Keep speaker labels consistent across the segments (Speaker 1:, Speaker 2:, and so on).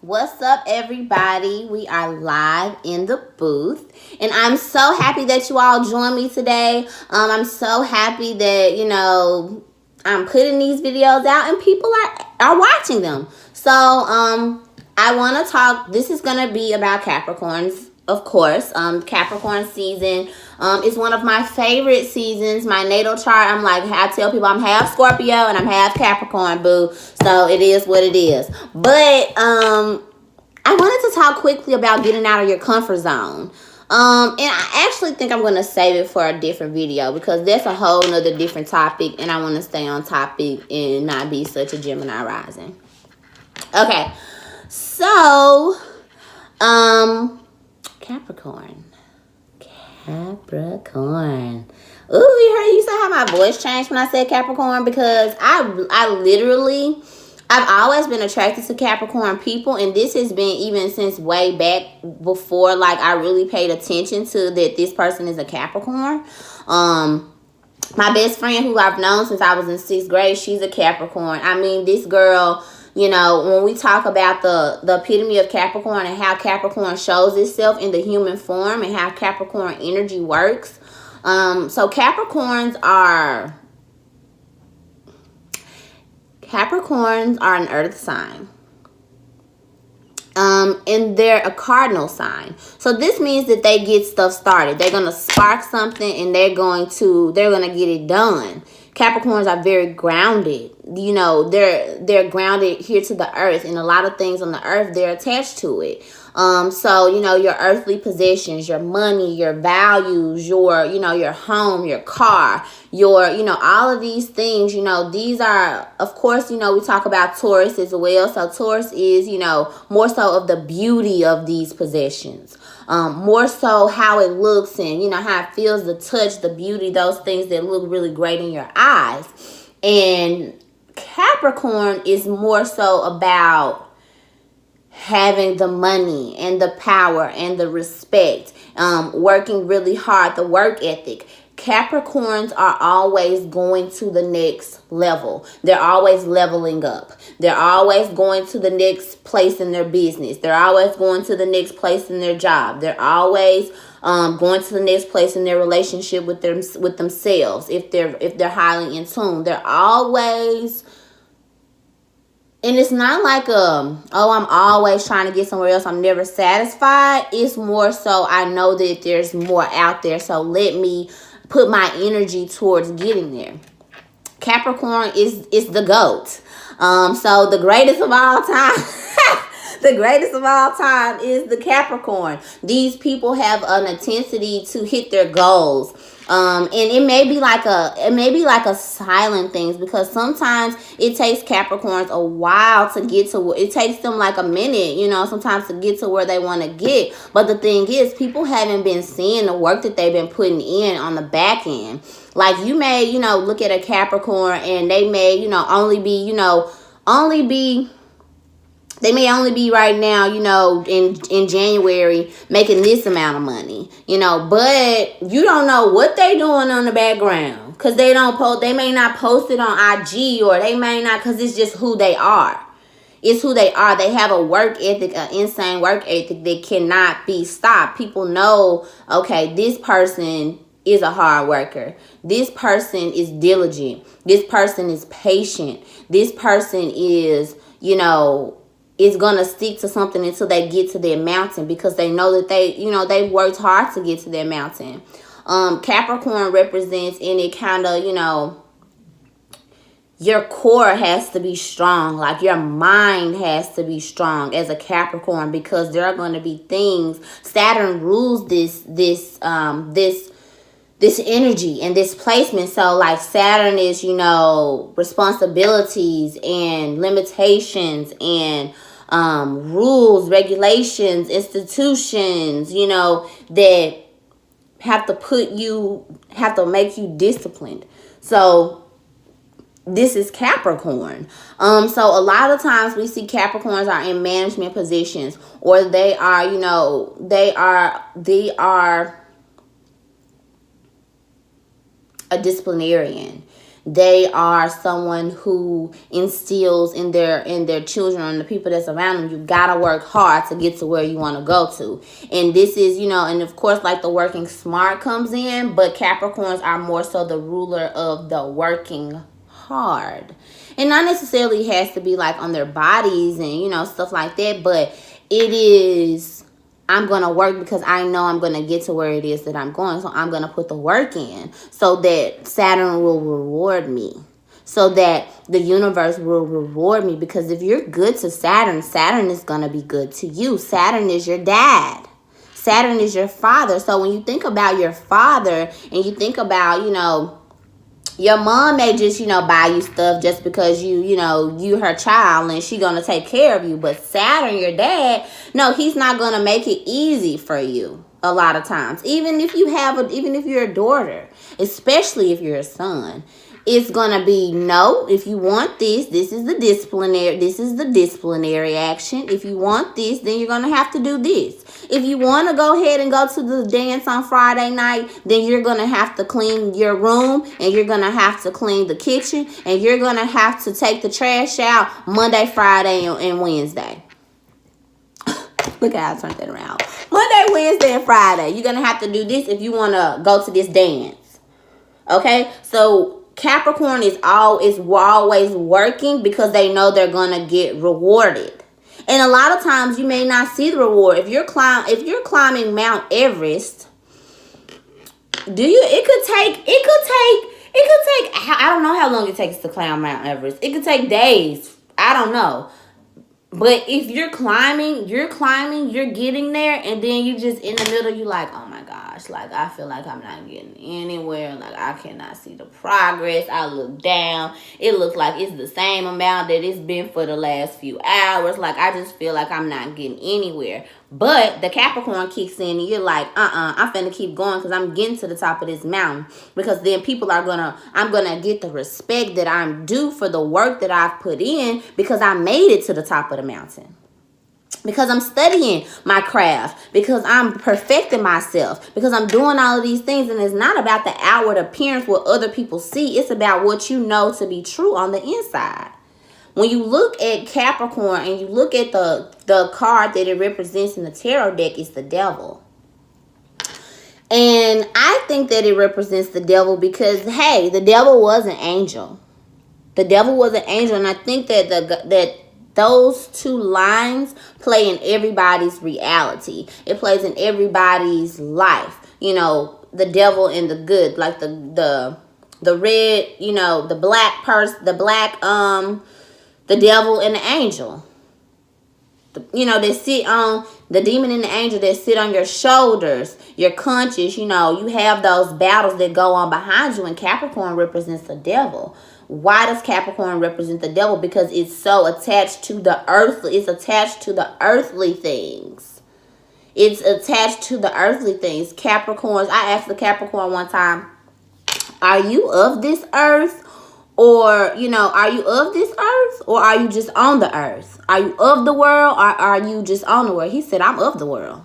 Speaker 1: What's up, everybody? We are live in the booth, and I'm so happy that you all joined me today. I'm so happy that I'm putting these videos out and people are watching them. So I want to talk. This is gonna be about Capricorns, of course. Capricorn season is one of my favorite seasons. My natal chart, I tell people I'm half Scorpio and I'm half Capricorn, boo. So it is what it is. But I wanted to talk quickly about getting out of your comfort zone. And I actually think I'm going to save it for a different video because that's a whole nother different topic, and I want to stay on topic and not be such a Gemini rising. Okay, so Capricorn. Ooh, you heard you say how my voice changed when I said Capricorn, because I've always been attracted to Capricorn people, and this has been even since way back before I really paid attention to that this person is a Capricorn. My best friend, who I've known since I was in 6th grade, she's a Capricorn. I mean, this girl, when we talk about the epitome of Capricorn and how Capricorn shows itself in the human form and how Capricorn energy works. So Capricorns are an earth sign. And they're a cardinal sign. So this means that they get stuff started. They're going to spark something and they're going to get it done. Capricorns are very grounded. They're grounded here to the earth, and a lot of things on the earth, they're attached to it. So, your earthly possessions, your money, your values, your home, your car, all of these things, these are, of course, we talk about Taurus as well. So Taurus is, more so of the beauty of these possessions. More so how it looks and, how it feels, the touch, the beauty, those things that look really great in your eyes. And Capricorn is more so about having the money and the power and the respect, working really hard, the work ethic. Capricorns are always going to the next level. They're always leveling up. They're always going to the next place in their business. They're always going to the next place in their job. They're always going to the next place in their relationship with themselves. If they're highly in tune, they're always. And it's not like I'm always trying to get somewhere else. I'm never satisfied. It's more so I know that there's more out there. So let me put my energy towards getting there. Capricorn is the GOAT. So the greatest of all time. The greatest of all time is the Capricorn. These people have an intensity to hit their goals. And it may be like a silent things, because sometimes it takes Capricorns a while to get to. It takes them like a minute, sometimes to get to where they want to get. But the thing is, people haven't been seeing the work that they've been putting in on the back end. Like, you may, look at a Capricorn and they may, they may only be right now, in January making this amount of money, but you don't know what they doing on the background, because they don't post. They may not post it on IG, or they may not, because it's just who they are. It's who they are. They have a work ethic, an insane work ethic that cannot be stopped. People know, okay, this person is a hard worker. This person is diligent. This person is patient. This person is, is going to stick to something until they get to their mountain, because they know that they worked hard to get to their mountain. Capricorn represents any kind of, your core has to be strong. Like, your mind has to be strong as a Capricorn, because there are going to be things. Saturn rules this energy and this placement. So like, Saturn is, responsibilities and limitations and rules, regulations, institutions, that have to make you disciplined. So this is Capricorn. So a lot of times we see Capricorns are in management positions, or they are, they are a disciplinarian. They are someone who instills in their children and the people that's around them, you gotta work hard to get to where you want to go to. And this is, and of course, like, the working smart comes in, but Capricorns are more so the ruler of the working hard. And not necessarily has to be like on their bodies and, stuff like that, but it is, I'm going to work because I know I'm going to get to where it is that I'm going. So I'm going to put the work in so that Saturn will reward me. So that the universe will reward me. Because if you're good to Saturn, Saturn is going to be good to you. Saturn is your dad. Saturn is your father. So when you think about your father and you think about, your mom may just, buy you stuff just because you her child and she gonna take care of you. But Saturn, your dad, no, he's not gonna make it easy for you a lot of times. Even if you're a daughter, especially if you're a son, it's gonna be, no, if you want this is the disciplinary action. If you want this, then you're gonna have to do this. If you want to go ahead and go to the dance on Friday night, then you're going to have to clean your room, and you're going to have to clean the kitchen, and you're going to have to take the trash out Monday, Friday, and Wednesday. Look how I turned that around. Monday, Wednesday, and Friday. You're going to have to do this if you want to go to this dance. Okay? So Capricorn is always working because they know they're going to get rewarded. And a lot of times you may not see the reward. If you're climbing Mount Everest, it could take I don't know how long it takes to climb Mount Everest. It could take days. I don't know. But if you're climbing, you're getting there, and then you just in the middle, you like, oh my gosh, like, I feel like I'm not getting anywhere. Like, I cannot see the progress. I look down. It looks like it's the same amount that it's been for the last few hours. Like, I just feel like I'm not getting anywhere. But the Capricorn kicks in, and you're like, I'm finna keep going because I'm getting to the top of this mountain. Because then I'm gonna get the respect that I'm due for the work that I've put in because I made it to the top of the mountain. Because I'm studying my craft, because I'm perfecting myself, because I'm doing all of these things. And it's not about the outward appearance, what other people see. It's about what you know to be true on the inside. When you look at Capricorn and you look at the card that it represents in the tarot deck, it's the devil. And I think that it represents the devil because, hey, the devil was an angel. The devil was an angel. And I think that those two lines play in everybody's reality. It plays in everybody's life. The devil and the good, like the red, the black person, the devil and the angel. They sit on, the demon and the angel that sit on your shoulders, your conscience. You have those battles that go on behind you, and Capricorn represents the devil. Why does Capricorn represent the devil? Because it's so attached to the earthly. It's attached to the earthly things. It's attached to the earthly things. Capricorns, I asked the Capricorn one time, are you of this earth? Or, are you of this earth? Or are you just on the earth? Are you of the world? Or are you just on the world? He said, I'm of the world.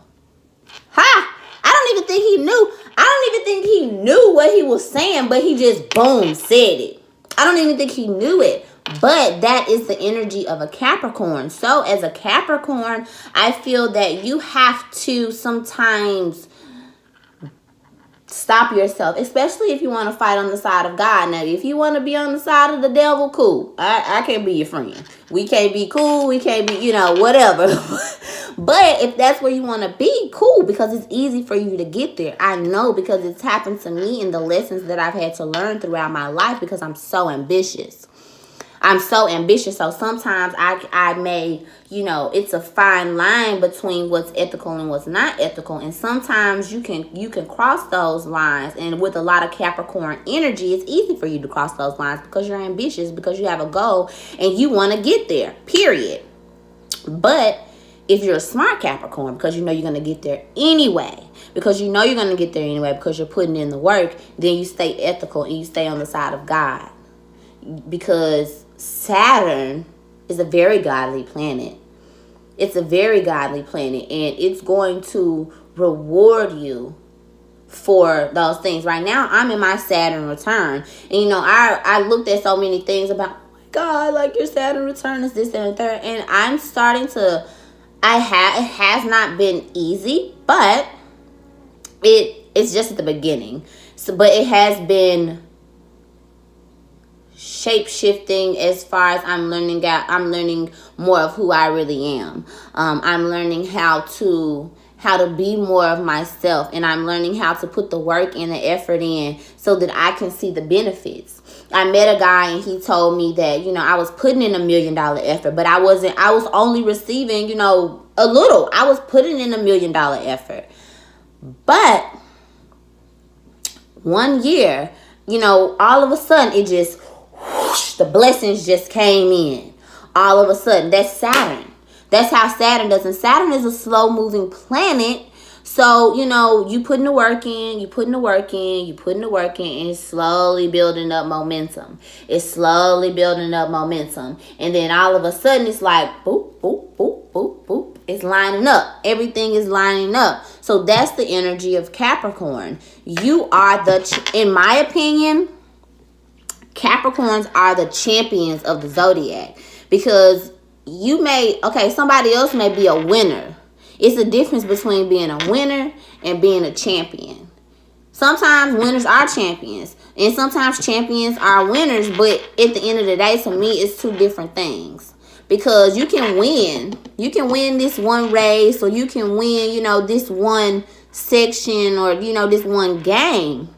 Speaker 1: Ha! I don't even think he knew. I don't even think he knew what he was saying, but he just, boom, said it. I don't even think he knew it. But that is the energy of a Capricorn. So as a Capricorn, I feel that you have to sometimes stop yourself, especially if you want to fight on the side of God. Now, if you want to be on the side of the devil, cool. I can't be your friend. We can't be cool. We can't be, whatever. But if that's where you want to be, cool, because it's easy for you to get there. I know, because it's happened to me in the lessons that I've had to learn throughout my life, because I'm so ambitious. So sometimes I may, it's a fine line between what's ethical and what's not ethical. And sometimes you can cross those lines. And with a lot of Capricorn energy, it's easy for you to cross those lines because you're ambitious, because you have a goal and you want to get there, period. But if you're a smart Capricorn, because you're going to get there anyway, because you're going to get there anyway, because you're putting in the work, then you stay ethical and you stay on the side of God. Because Saturn is a very godly planet. It's a very godly planet, and it's going to reward you for those things. Right now, I'm in my Saturn return. And, you know, I looked at so many things about, oh my God, like your Saturn return is this and the third. And I'm starting to, it has not been easy, but it's just at the beginning. So, but it has been shape-shifting as far as I'm learning more of who I really am. I'm learning how to be more of myself, and I'm learning how to put the work and the effort in so that I can see the benefits. I met a guy and he told me that, you know, I was putting in $1 million effort, but I was only receiving, you know, a little. I was putting in $1 million effort. But 1 year, you know, all of a sudden it just whoosh, the blessings just came in. All of a sudden, that's Saturn. That's how Saturn does. And Saturn is a slow moving planet. So, you know, you putting the work in, and it's slowly building up momentum. And then all of a sudden, it's like, boop, boop, boop, boop, boop. It's lining up. Everything is lining up. So that's the energy of Capricorn. You are in my opinion, Capricorns are the champions of the zodiac. Because somebody else may be a winner. It's the difference between being a winner and being a champion. Sometimes winners are champions, and sometimes champions are winners, but at the end of the day, to me, it's two different things. Because you can win this one race, or you can win, you know, this one section, or, you know, this one game.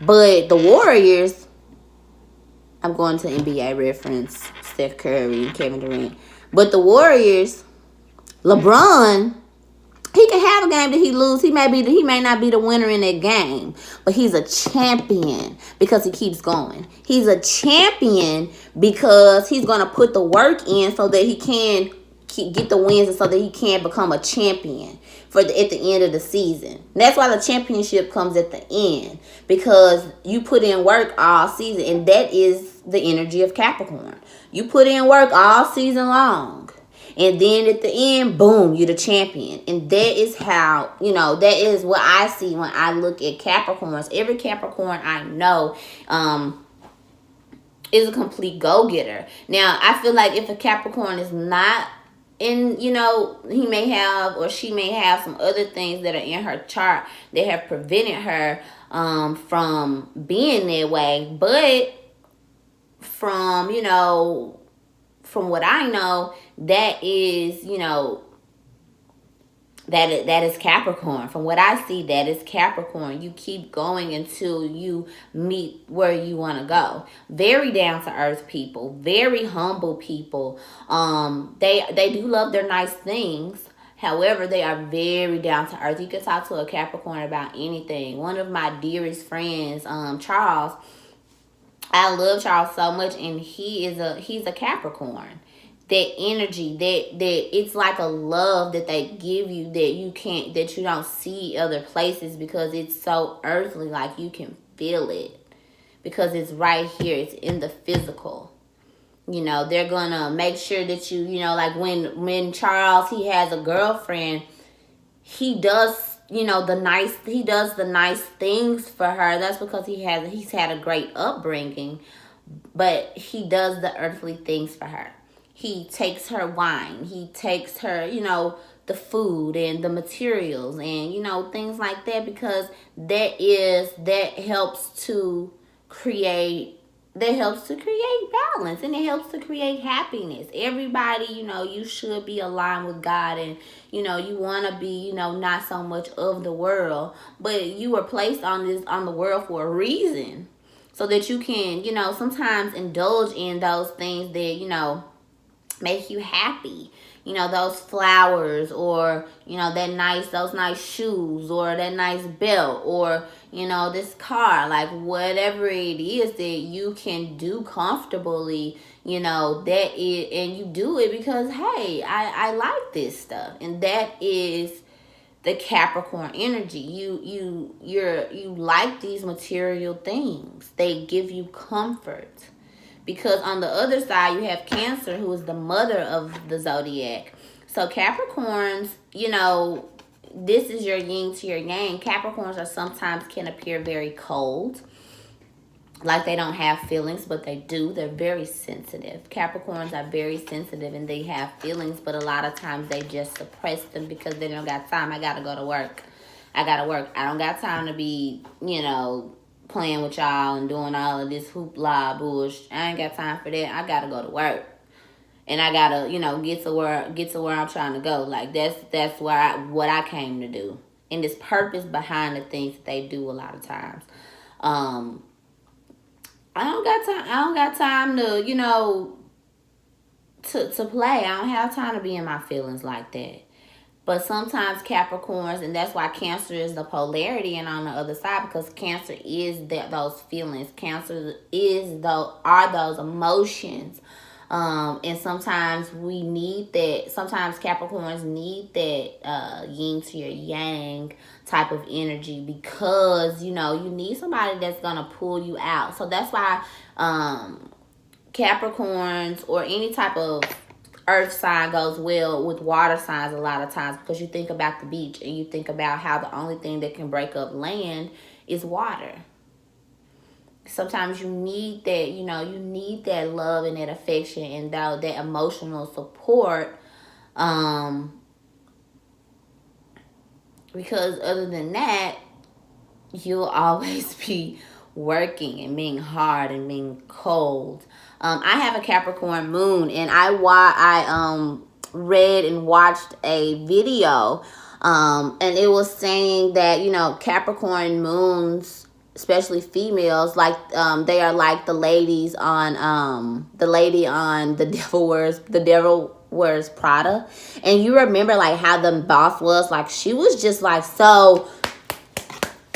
Speaker 1: But the Warriors, I'm going to NBA reference, Steph Curry, Kevin Durant. But the Warriors, LeBron, he can have a game that he lose. He may not be the winner in that game, but he's a champion because he keeps going. He's a champion because he's going to put the work in so that he can get the wins and so that he can become a champion at the end of the season. And that's why the championship comes at the end, because you put in work all season, and that is the energy of Capricorn. You put in work all season long, and then at the end, boom, you're the champion. And that is how, you know, that is what I see when I look at Capricorns. Every Capricorn I know is a complete go-getter. Now, I feel like if a Capricorn is not, and, you know, he may have, or she may have some other things that are in her chart that have prevented her from being that way. But from, you know, from what I know, that is, you know, that is Capricorn. From what I see, that is Capricorn. You keep going until you meet where you want to go. Very down to earth people, very humble people. They do love their nice things. However, they are very down to earth. You can talk to a Capricorn about anything. One of my dearest friends, Charles, I love Charles so much, and he's a Capricorn. That energy, that it's like a love that they give you that you don't see other places, because it's so earthly, like you can feel it because it's right here. It's in the physical. You know, they're gonna make sure that you know, like when Charles, he has a girlfriend, he does, you know, the nice things for her. That's because he's had a great upbringing, but he does the earthly things for her. He takes her wine. He takes her, you know, the food and the materials and, you know, things like that, because that helps to create balance, and it helps to create happiness. Everybody, you know, you should be aligned with God, and, you know, you want to be, you know, not so much of the world, but you were placed on the world for a reason, so that you can, you know, sometimes indulge in those things that, you know, make you happy. You know, those flowers, or, you know, those nice shoes, or that nice belt, or, you know, this car, like whatever it is that you can do comfortably, you know, that is, and you do it because, hey, I like this stuff. And that is the Capricorn energy. You like these material things. They give you comfort. Because on the other side, you have Cancer, who is the mother of the zodiac. So Capricorns, you know, this is your yin to your yang. Capricorns are sometimes can appear very cold, like they don't have feelings, but they do. They're very sensitive. Capricorns are very sensitive and they have feelings, but a lot of times they just suppress them because they don't got time. I gotta go to work. I gotta work. I don't got time to be, you know, playing with y'all and doing all of this hoopla bullshit. I ain't got time for that. I gotta go to work. And I gotta, you know, get to where I'm trying to go. Like that's what I came to do. And there's purpose behind the things that they do a lot of times. I don't got time to, you know, to play. I don't have time to be in my feelings like that. But sometimes Capricorns, and that's why Cancer is the polarity and on the other side, because Cancer is those feelings. Cancer are those emotions. And sometimes we need that. Sometimes Capricorns need that yin to your yang type of energy, because, you know, you need somebody that's going to pull you out. So that's why Capricorns or any type of earth sign goes well with water signs a lot of times, because you think about the beach and you think about how the only thing that can break up land is water. Sometimes you need that, you know, you need that love and that affection and that emotional support. Because other than that, you'll always be working and being hard and being cold. I have a Capricorn moon, and I read and watched a video, and it was saying that, you know, Capricorn moons, especially females, like they are like the ladies on the lady on The Devil Wears Prada. And you remember like how the boss was like, she was just like, so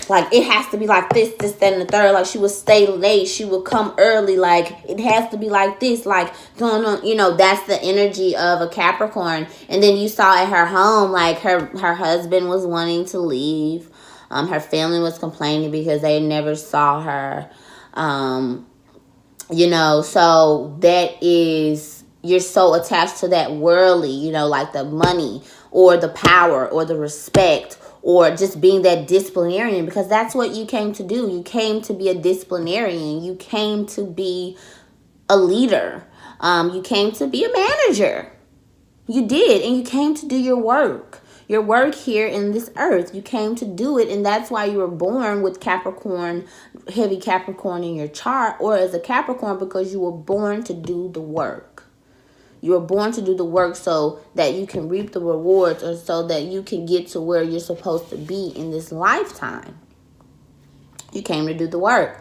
Speaker 1: like, it has to be like this, that, and the third. Like, she would stay late. She would come early. Like, it has to be like this. Like, going on, you know, that's the energy of a Capricorn. And then you saw at her home, like, her husband was wanting to leave. Her family was complaining because they never saw her. You know, so that is, you're so attached to that worldly, you know, like the money or the power or the respect, or just being that disciplinarian, because that's what you came to do. You came to be a disciplinarian. You came to be a leader. You came to be a manager. You did, and you came to do your work. Your work here in this earth. You came to do it, and that's why you were born with Capricorn, heavy Capricorn in your chart, or as a Capricorn, because you were born to do the work. You were born to do the work so that you can reap the rewards, or so that you can get to where you're supposed to be in this lifetime. You came to do the work.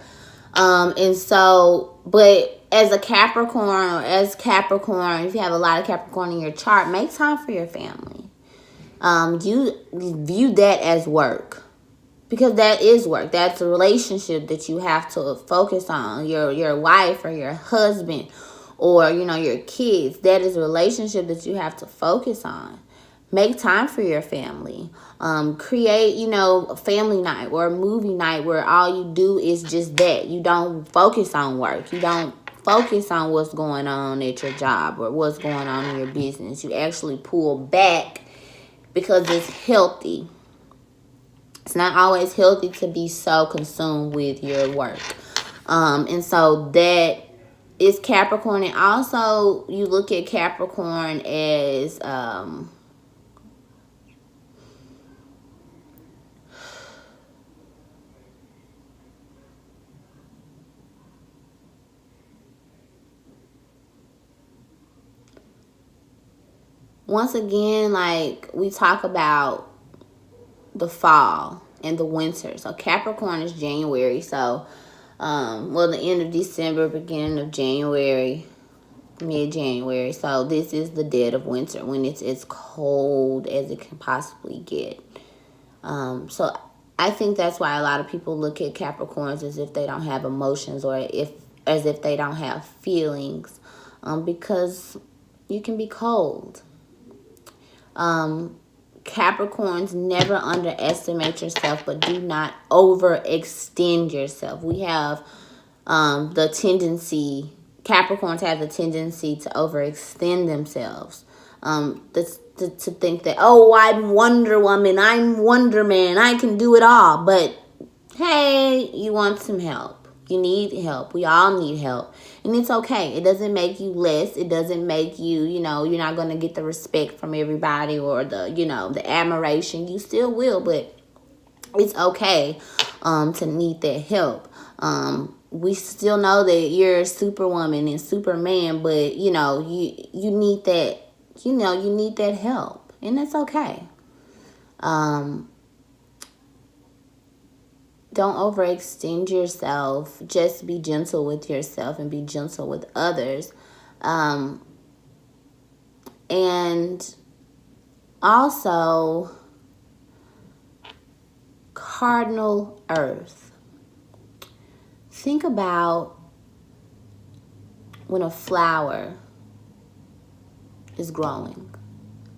Speaker 1: And so, but as a Capricorn, or as Capricorn, if you have a lot of Capricorn in your chart, make time for your family. You view that as work, because that is work. That's a relationship that you have to focus on. Your wife or your husband, or, you know, your kids. That is a relationship that you have to focus on. Make time for your family. Create, you know, a family night or a movie night where all you do is just that. You don't focus on work. You don't focus on what's going on at your job or what's going on in your business. You actually pull back, because it's healthy. It's not always healthy to be so consumed with your work. And so that is Capricorn. And also, you look at Capricorn as once again, like we talk about the fall and the winter. So Capricorn is January. So, well, the end of December, beginning of January, mid-January. So this is the dead of winter, when it's as cold as it can possibly get. So I think that's why a lot of people look at Capricorns as if they don't have emotions, or as if they don't have feelings, because you can be cold. Capricorns, never underestimate yourself, but do not overextend yourself. We have Capricorns have the tendency to overextend themselves. To think that, oh, I'm Wonder Woman, I'm Wonder Man, I can do it all. But hey, you want some help. You need help. We all need help. And it's okay. It doesn't make you less. It doesn't make you, you're not going to get the respect from everybody or the admiration. You still will, but it's okay to need that help. We still know that you're Superwoman and Superman, but, you need that. You need that help, and that's okay. Don't overextend yourself. Just be gentle with yourself and be gentle with others. And also, cardinal earth. Think about when a flower is growing.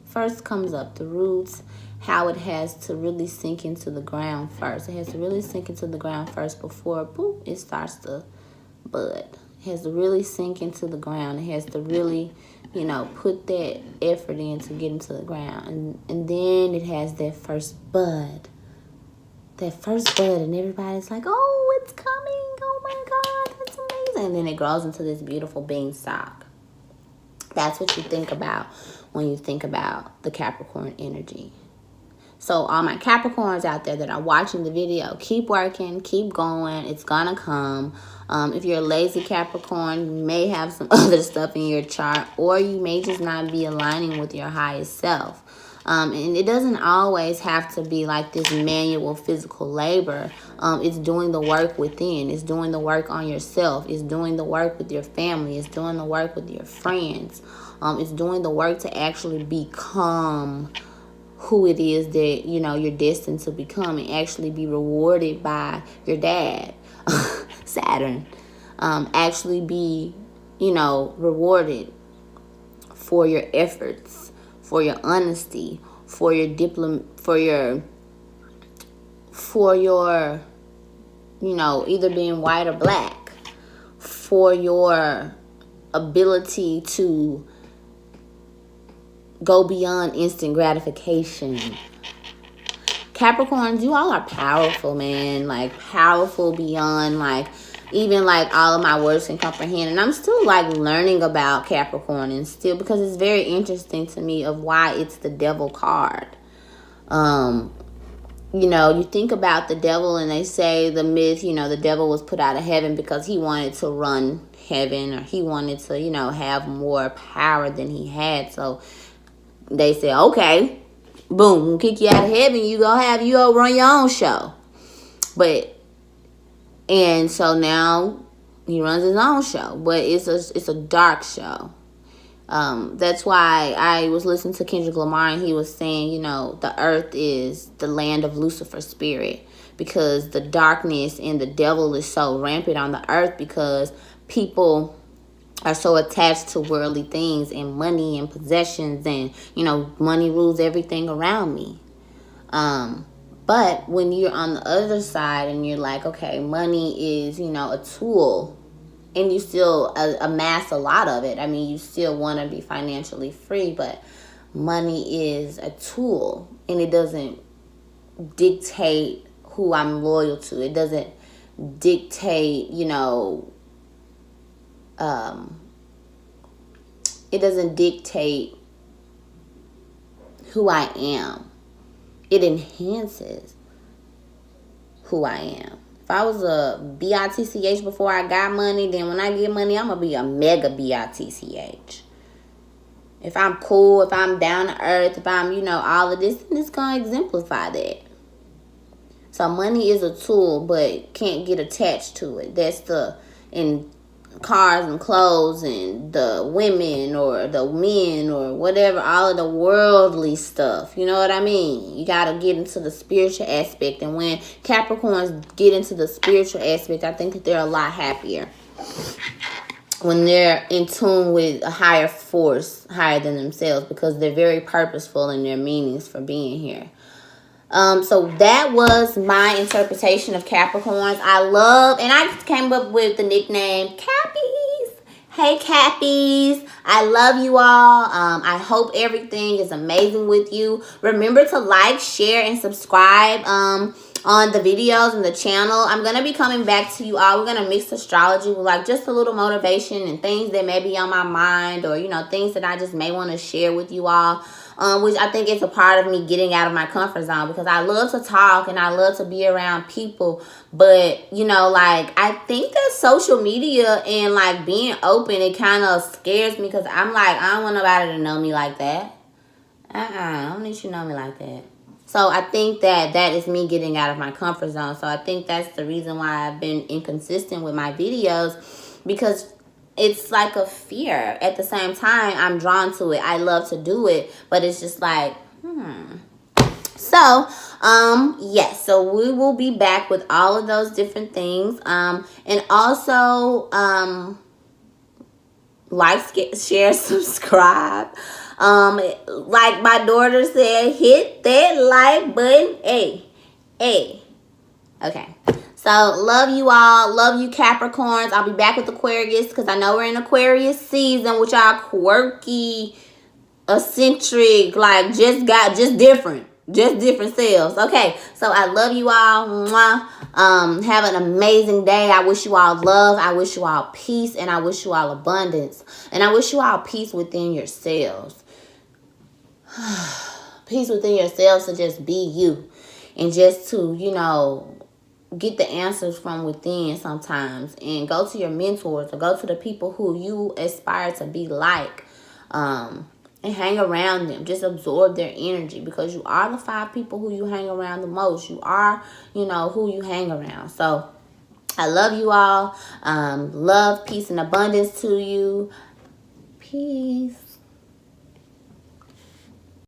Speaker 1: First comes up the roots, how it has to really sink into the ground first. It has to really sink into the ground first before boop, it starts to bud. It has to really sink into the ground. It has to really, put that effort in to get into the ground. And then it has that first bud. That first bud, and everybody's like, oh, it's coming. Oh my God, that's amazing. And then it grows into this beautiful beanstalk. That's what you think about when you think about the Capricorn energy. So all my Capricorns out there that are watching the video, keep working, keep going. It's going to come. If you're a lazy Capricorn, you may have some other stuff in your chart, or you may just not be aligning with your highest self. And it doesn't always have to be like this manual physical labor. It's doing the work within. It's doing the work on yourself. It's doing the work with your family. It's doing the work with your friends. It's doing the work to actually become who it is that, you're destined to become, and actually be rewarded by your dad, Saturn. Actually be, rewarded for your efforts, for your honesty, for your either being white or black, for your ability to go beyond instant gratification. Capricorns, you all are powerful, man. Like, powerful beyond, even all of my words can comprehend. And I'm still learning about Capricorn, and still, because it's very interesting to me of why it's the devil card. You think about the devil, and they say the myth, the devil was put out of heaven because he wanted to run heaven, or he wanted to, have more power than he had. So they say, okay, boom, we'll kick you out of heaven. You go run your own show. And so now he runs his own show, but it's a dark show. That's why I was listening to Kendrick Lamar, and he was saying, the earth is the land of Lucifer's spirit, because the darkness and the devil is so rampant on the earth, because people are so attached to worldly things and money and possessions, and money rules everything around me. But when you're on the other side and you're like, okay, money is a tool, and you still amass a lot of it. I mean, you still want to be financially free, but money is a tool, and it doesn't dictate who I'm loyal to. It doesn't dictate, it doesn't dictate who I am. It enhances who I am. If I was a BITCH before I got money, then when I get money, I'm going to be a mega BITCH. If I'm cool, if I'm down to earth, if I'm, all of this, then it's going to exemplify that. So money is a tool, but can't get attached to it. That's in cars and clothes and the women or the men or whatever, all of the worldly stuff. You know what I mean? You got to get into the spiritual aspect. And when Capricorns get into the spiritual aspect, I think that they're a lot happier. When they're in tune with a higher force, higher than themselves, because they're very purposeful in their meanings for being here. So that was my interpretation of Capricorns. I love, and I came up with the nickname Cappies. Hey Cappies, I love you all. I hope everything is amazing with you. Remember to like, share, and subscribe on the videos and the channel. I'm going to be coming back to you all. We're going to mix astrology with like just a little motivation and things that may be on my mind, or, you know, things that I just may want to share with you all. Which I think is a part of me getting out of my comfort zone, because I love to talk and I love to be around people. But, you know, like, I think that social media and, like, being open, it kind of scares me, because I'm like, I don't want nobody to know me like that. I don't need you to know me like that. So I think that that is me getting out of my comfort zone. So I think that's the reason why I've been inconsistent with my videos, because it's like a fear. At the same time, I'm drawn to it. I love to do it, but it's just like, So, yes, so we will be back with all of those different things. And also, like, share, subscribe. Like my daughter said, hit that like button. Hey. Okay. So, love you all. Love you, Capricorns. I'll be back with Aquarius, because I know we're in Aquarius season, which are quirky, eccentric, like just different. Just different selves. Okay. So, I love you all. Mwah. Have an amazing day. I wish you all love. I wish you all peace. And I wish you all abundance. And I wish you all peace within yourselves. Peace within yourselves to just be you. And just to, you know, get the answers from within sometimes, and go to your mentors, or go to the people who you aspire to be like, and hang around them. Just absorb their energy, because you are the 5 people who you hang around the most. You are, you know, who you hang around. So I love you all. Love, peace, and abundance to you. Peace.